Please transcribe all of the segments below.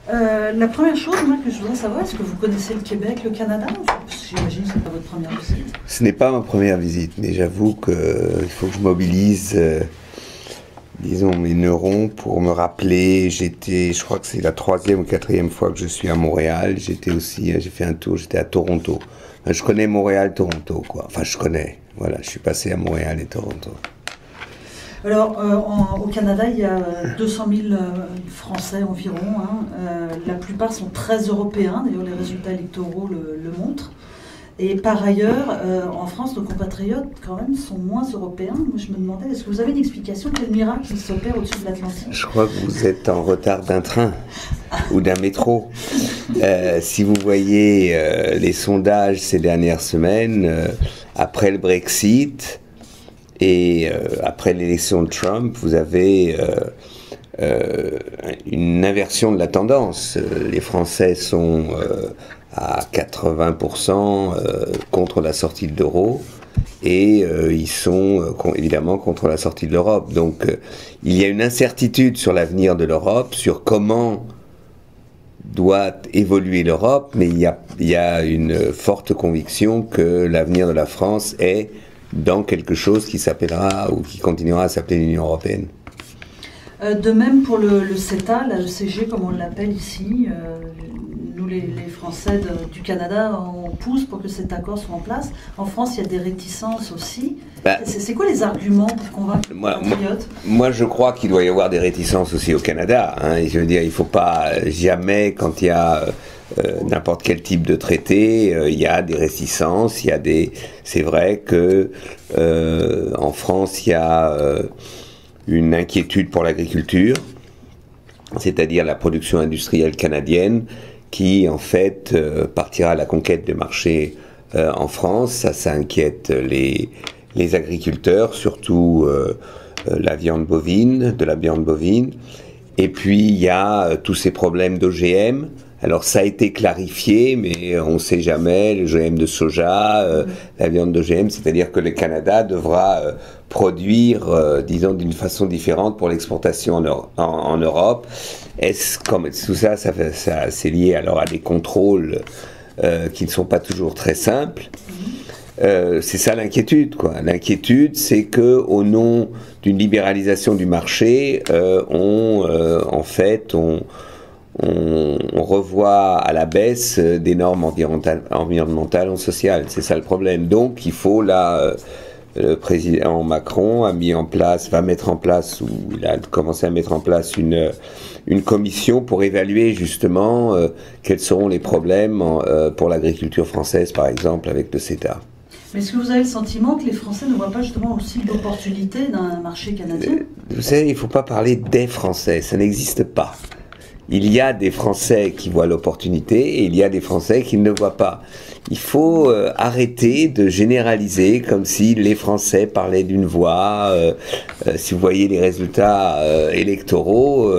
La première chose, moi, que je voudrais savoir, est-ce que vous connaissez le Québec, le Canada? J'imagine que ce n'est pas votre première visite. Ce n'est pas ma première visite, mais j'avoue qu'il faut que je mobilise, disons, mes neurones pour me rappeler. Je crois que c'est la 3e ou 4e fois que je suis à Montréal. J'ai fait un tour, j'étais à Toronto. Enfin, je connais Montréal, Toronto, quoi. Enfin, je connais. Voilà, je suis passé à Montréal et Toronto. Alors, au Canada, il y a 200 000 Français environ. La plupart sont très européens, d'ailleurs les résultats électoraux le montrent. Et par ailleurs, en France, nos compatriotes, quand même, sont moins européens. Moi, je me demandais, est-ce que vous avez une explication? Quel miracle s'opère au-dessus de l'Atlantique? Je crois que vous êtes en retard d'un train ou d'un métro. Si vous voyez les sondages ces dernières semaines, après le Brexit, et après l'élection de Trump, vous avez une inversion de la tendance. Les Français sont à 80% contre la sortie de l'euro et ils sont évidemment contre la sortie de l'Europe. Donc il y a une incertitude sur l'avenir de l'Europe, sur comment doit évoluer l'Europe, mais il y a une forte conviction que l'avenir de la France est dans quelque chose qui s'appellera ou qui continuera à s'appeler l'Union européenne. De même pour le CETA, la ECG comme on l'appelle ici, nous les Français du Canada, on pousse pour que cet accord soit en place. En France, il y a des réticences aussi. C'est quoi les arguments pour convaincre les compatriotes? Moi, je crois qu'il doit y avoir des réticences aussi au Canada. Je veux dire, il ne faut pas jamais, quand il y a n'importe quel type de traité, il y a des réticences, c'est vrai que en France il y a une inquiétude pour l'agriculture, c'est-à-dire la production industrielle canadienne qui en fait partira à la conquête de marchés en France. Ça inquiète les agriculteurs, surtout de la viande bovine. Et puis il y a tous ces problèmes d'OGM. Alors ça a été clarifié, mais on ne sait jamais, le OGM de soja, la viande d'OGM, c'est-à-dire que le Canada devra produire, disons, d'une façon différente pour l'exportation en Europe. Tout ça, c'est lié alors à des contrôles qui ne sont pas toujours très simples. C'est ça l'inquiétude, quoi. L'inquiétude, c'est que au nom d'une libéralisation du marché, on revoit à la baisse des normes environnementales ou sociales. C'est ça le problème. Donc il faut le président Macron va mettre en place, ou il a commencé à mettre en place une commission pour évaluer justement quels seront les problèmes pour l'agriculture française, par exemple, avec le CETA. Mais est-ce que vous avez le sentiment que les Français ne voient pas justement aussi l'opportunité d'un marché canadien? Vous savez, il ne faut pas parler des Français, ça n'existe pas. Il y a des Français qui voient l'opportunité et il y a des Français qui ne le voient pas. Il faut arrêter de généraliser comme si les Français parlaient d'une voix. Si vous voyez les résultats électoraux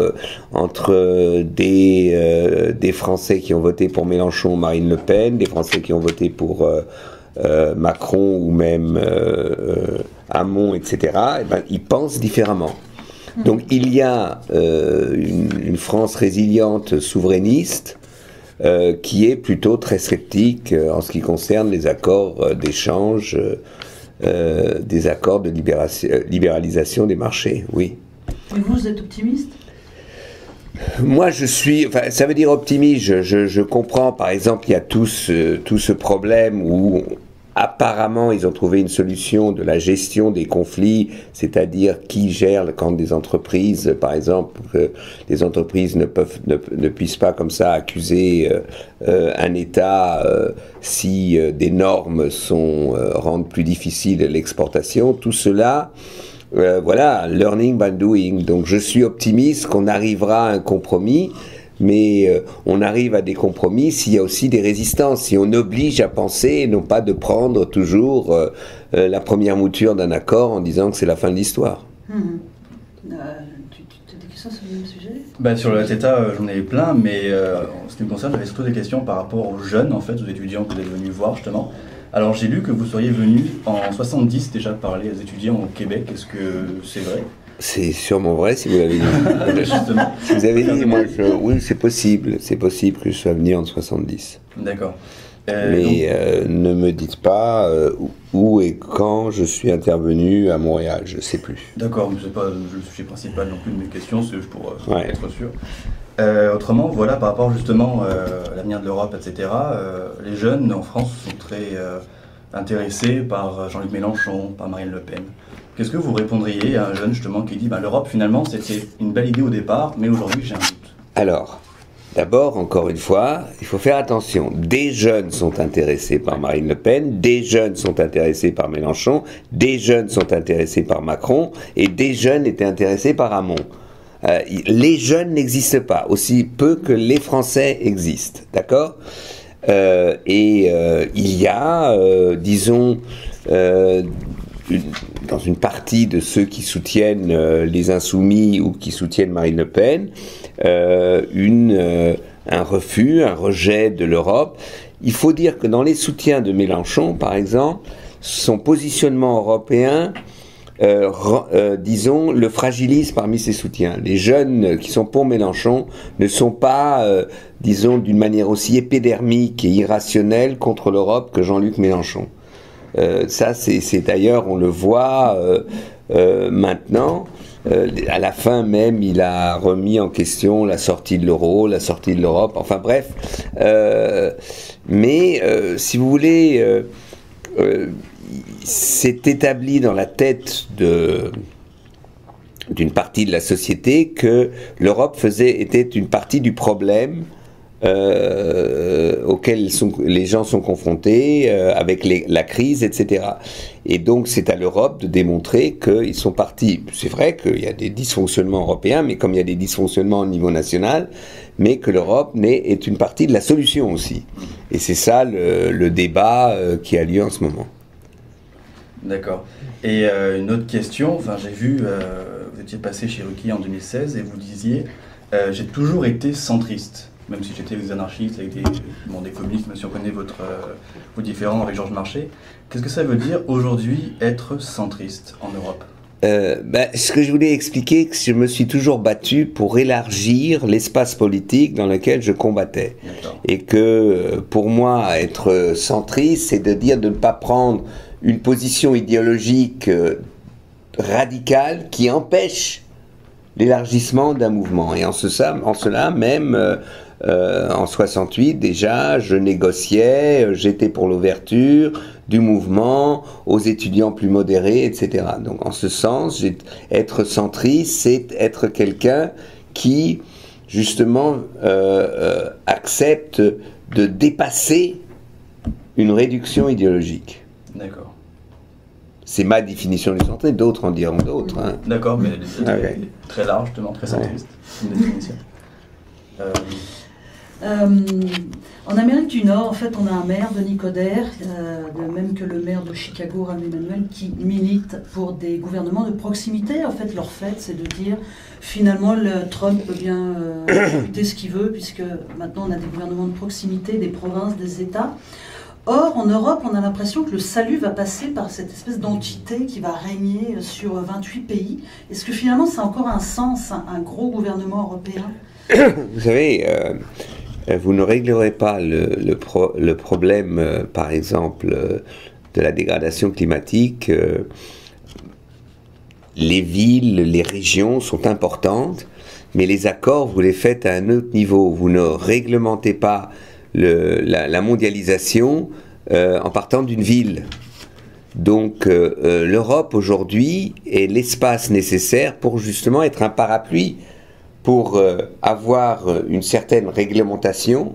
entre des Français qui ont voté pour Mélenchon ou Marine Le Pen, des Français qui ont voté pour Macron ou même Hamon, etc., ils pensent différemment. Donc il y a une France résiliente, souverainiste, qui est plutôt très sceptique en ce qui concerne les accords d'échange, des accords de libéralisation des marchés, oui. Et vous êtes optimiste? Moi, ça veut dire optimiste, je comprends, par exemple, il y a tout ce problème où apparemment, ils ont trouvé une solution de la gestion des conflits, c'est-à-dire qui gère quand des entreprises, par exemple, que les entreprises ne puissent pas comme ça accuser un État si des normes rendent plus difficile l'exportation. Tout cela, voilà, learning by doing. Donc je suis optimiste qu'on arrivera à un compromis. Mais on arrive à des compromis s'il y a aussi des résistances, si on oblige à penser et non pas de prendre toujours la première mouture d'un accord en disant que c'est la fin de l'histoire. Tu as des questions sur le même sujet? Sur le CETA, j'en ai plein, mais en ce qui me concerne, j'avais surtout des questions par rapport aux jeunes, en fait, aux étudiants que vous êtes venus voir justement. Alors j'ai lu que vous seriez venu en 70 déjà parler aux étudiants au Québec, est-ce que c'est vrai? C'est sûrement vrai si vous l'avez dit. Justement. Si vous avez dit, oui, c'est possible que je sois venu en 70. D'accord. Mais ne me dites pas où et quand je suis intervenu à Montréal, je ne sais plus. D'accord, mais ce n'est pas le sujet principal non plus de mes questions, c'est juste pour être sûr. Autrement, voilà, par rapport justement à l'avenir de l'Europe, etc., les jeunes en France sont très intéressés par Jean-Luc Mélenchon, par Marine Le Pen. Qu'est-ce que vous répondriez à un jeune justement qui dit l'Europe finalement c'était une belle idée au départ, mais aujourd'hui j'ai un doute? Alors, d'abord, encore une fois, il faut faire attention. Des jeunes sont intéressés par Marine Le Pen, des jeunes sont intéressés par Mélenchon, des jeunes sont intéressés par Macron, et des jeunes étaient intéressés par Hamon. Les jeunes n'existent pas, aussi peu que les Français existent, d'accord? Il y a, disons, dans une partie de ceux qui soutiennent les Insoumis ou qui soutiennent Marine Le Pen, un refus, un rejet de l'Europe. Il faut dire que dans les soutiens de Mélenchon, par exemple, son positionnement européen, disons, le fragilise parmi ses soutiens. Les jeunes qui sont pour Mélenchon ne sont pas, disons, d'une manière aussi épidermique et irrationnelle contre l'Europe que Jean-Luc Mélenchon. Ça, c'est d'ailleurs, on le voit maintenant. À la fin même, il a remis en question la sortie de l'euro, la sortie de l'Europe, enfin bref. Mais si vous voulez, c'est établi dans la tête d'une partie de la société que l'Europe était une partie du problème auquel les gens sont confrontés avec la crise, etc. Et donc c'est à l'Europe de démontrer qu'ils sont partis. C'est vrai qu'il y a des dysfonctionnements européens, mais comme il y a des dysfonctionnements au niveau national, mais que l'Europe est une partie de la solution aussi. Et c'est ça le débat qui a lieu en ce moment. D'accord. Et une autre question, j'ai vu, vous étiez passé chez Ruquier en 2016 et vous disiez j'ai toujours été centriste. Même si j'étais des anarchistes, avec des communistes, même si on connaît vos différends avec Georges Marchais. Qu'est-ce que ça veut dire aujourd'hui être centriste en Europe? Ce que je voulais expliquer, c'est que je me suis toujours battu pour élargir l'espace politique dans lequel je combattais. Et que pour moi, être centriste, c'est de dire de ne pas prendre une position idéologique radicale qui empêche l'élargissement d'un mouvement. Et en cela même... en 68 déjà, je négociais, j'étais pour l'ouverture du mouvement aux étudiants plus modérés, etc. Donc en ce sens, être centriste, c'est être quelqu'un qui justement accepte de dépasser une réduction idéologique. D'accord. C'est ma définition du centriste, d'autres en diront d'autres. Hein. D'accord, mais c'est très large, très centriste, une définition. En Amérique du Nord, en fait, on a un maire, Denis Coderre, de même que le maire de Chicago, Rahm Emanuel, qui milite pour des gouvernements de proximité. En fait, leur fait, c'est de dire, finalement, Trump peut bien écouter ce qu'il veut, puisque maintenant on a des gouvernements de proximité, des provinces, des États. Or, en Europe, on a l'impression que le salut va passer par cette espèce d'entité qui va régner sur 28 pays. Est-ce que finalement, ça a encore un sens, un gros gouvernement européen? Vous savez... vous ne réglerez pas le problème, par exemple, de la dégradation climatique. Les villes, les régions sont importantes, mais les accords, vous les faites à un autre niveau. Vous ne réglementez pas la mondialisation en partant d'une ville. Donc l'Europe, aujourd'hui, est l'espace nécessaire pour justement être un parapluie, pour avoir une certaine réglementation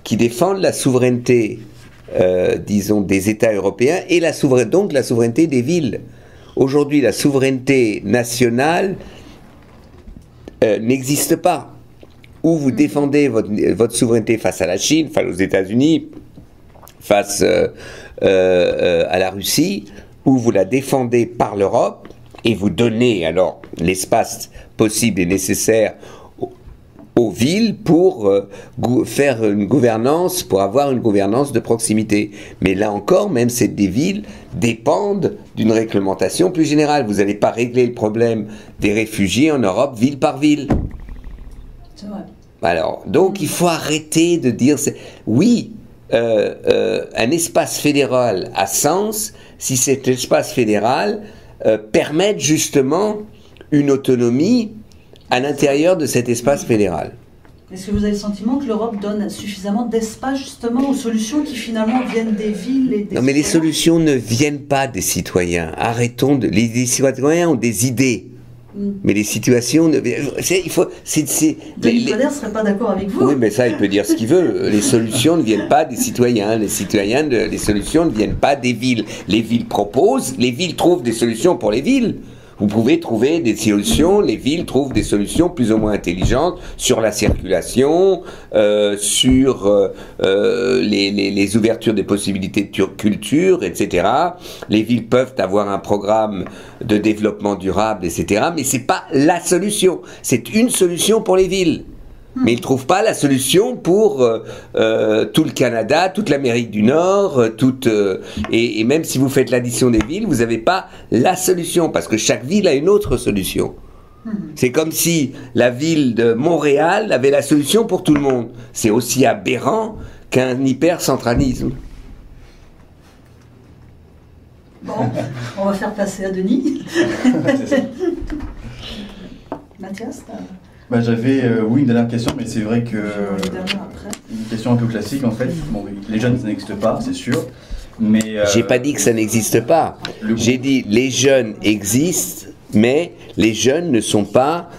qui défende la souveraineté, disons, des États européens et donc la souveraineté des villes. Aujourd'hui, la souveraineté nationale n'existe pas. Ou vous défendez votre souveraineté face à la Chine, face aux États-Unis, face à la Russie, ou vous la défendez par l'Europe et vous donnez alors l'espace possible et nécessaire aux villes pour faire une gouvernance, pour avoir une gouvernance de proximité. Mais là encore, même des villes dépendent d'une réglementation plus générale. Vous n'allez pas régler le problème des réfugiés en Europe ville par ville. C'est vrai. Alors, donc il faut arrêter de dire... Oui, un espace fédéral a sens si cet espace fédéral permet justement une autonomie à l'intérieur de cet espace fédéral. Est-ce que vous avez le sentiment que l'Europe donne suffisamment d'espace justement aux solutions qui finalement viennent des villes et des Non, mais les solutions ne viennent pas des citoyens. Arrêtons de... Les citoyens ont des idées. Mais les situations... Il faut... Denis Coderre ne serait pas d'accord avec vous. Oui, mais ça, il peut dire ce qu'il veut. Les solutions ne viennent pas des citoyens. Les solutions ne viennent pas des villes. Les villes proposent, les villes trouvent des solutions pour les villes. Vous pouvez trouver des solutions, les villes trouvent des solutions plus ou moins intelligentes sur la circulation, sur les ouvertures des possibilités de culture, etc. Les villes peuvent avoir un programme de développement durable, etc. Mais c'est pas la solution. C'est une solution pour les villes. Mais ils ne trouvent pas la solution pour tout le Canada, toute l'Amérique du Nord, et même si vous faites l'addition des villes, vous n'avez pas la solution, parce que chaque ville a une autre solution. C'est comme si la ville de Montréal avait la solution pour tout le monde. C'est aussi aberrant qu'un hypercentralisme. Bon, on va faire passer à Denis. Mathias, bah, j'avais, oui, une dernière question, mais c'est vrai que... Une question un peu classique, en fait. Bon, les jeunes, ça n'existe pas, c'est sûr, mais... J'ai pas dit que ça n'existe pas. J'ai dit, les jeunes existent, mais les jeunes ne sont pas,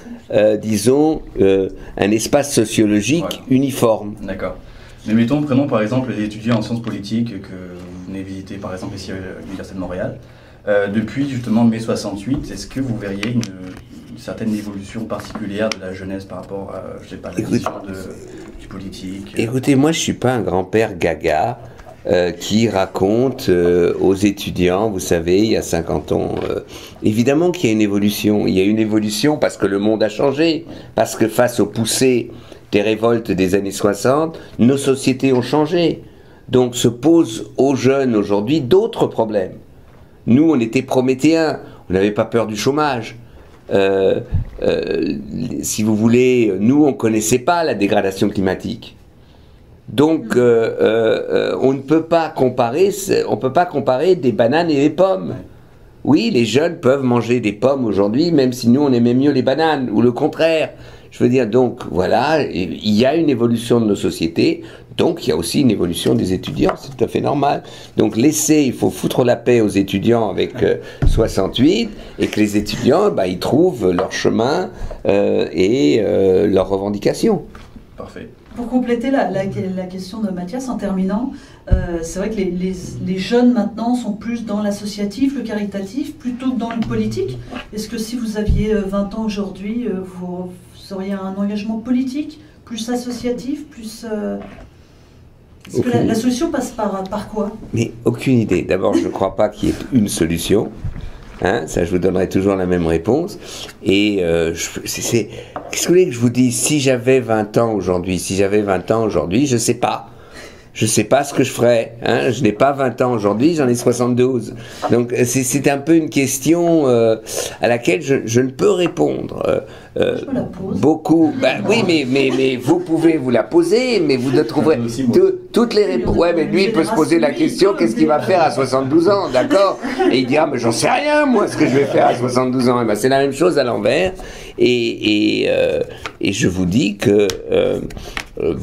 disons, un espace sociologique uniforme. D'accord. Mais mettons, prenons par exemple les étudiants en sciences politiques que vous venez visiter, par exemple, ici à l'Université de Montréal. Depuis, justement, mai 68, est-ce que vous verriez une certaine évolution particulière de la jeunesse par rapport à, je sais pas, la vision du politique? Écoutez, moi je suis pas un grand-père gaga qui raconte aux étudiants, vous savez, il y a 50 ans, évidemment qu'il y a une évolution. Il y a une évolution parce que le monde a changé, parce que face aux poussées des révoltes des années 60, nos sociétés ont changé. Donc se posent aux jeunes aujourd'hui d'autres problèmes. Nous, on était prométhéens, on n'avait pas peur du chômage. Si vous voulez, nous on ne connaissait pas la dégradation climatique. Donc on ne peut pas comparer, des bananes et des pommes. Oui, les jeunes peuvent manger des pommes aujourd'hui, même si nous on aimait mieux les bananes, ou le contraire. Je veux dire, donc voilà, il y a une évolution de nos sociétés, donc il y a aussi une évolution des étudiants, c'est tout à fait normal. Donc il faut foutre la paix aux étudiants avec 68, et que les étudiants, bah, ils trouvent leur chemin et leurs revendications. Parfait. Pour compléter la question de Mathias, en terminant, c'est vrai que les jeunes maintenant sont plus dans l'associatif, le caritatif, plutôt que dans le politique. Est-ce que si vous aviez 20 ans aujourd'hui, vous auriez un engagement politique, plus associatif, plus... Est-ce que la solution passe par quoi? Mais aucune idée. D'abord, je ne crois pas qu'il y ait une solution. Hein, ça, je vous donnerai toujours la même réponse. Et qu'est-ce que vous voulez que je vous dise? Si j'avais 20 ans aujourd'hui, je ne sais pas. Je ne sais pas ce que je ferais. Hein. Je n'ai pas 20 ans aujourd'hui, j'en ai 72. Donc c'est un peu une question à laquelle je ne peux répondre. Je me la pose. Beaucoup. Ben, oui, mais vous pouvez vous la poser, mais vous ne trouverez toutes les réponses. Ouais, mais lui, il peut se poser la question, qu'est-ce qu'il va faire à 72 ans, d'accord? Et il dira, mais j'en sais rien, moi, ce que je vais faire à 72 ans. Et ben, c'est la même chose à l'envers. Et je vous dis que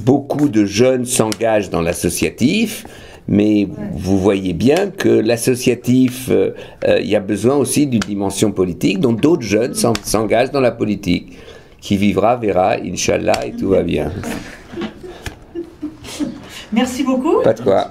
beaucoup de jeunes s'engagent dans l'associatif, mais vous voyez bien que l'associatif, il y a besoin aussi d'une dimension politique, donc d'autres jeunes s'engagent dans la politique. Qui vivra, verra, Inch'Allah, et tout va bien. Merci beaucoup. Pas de quoi.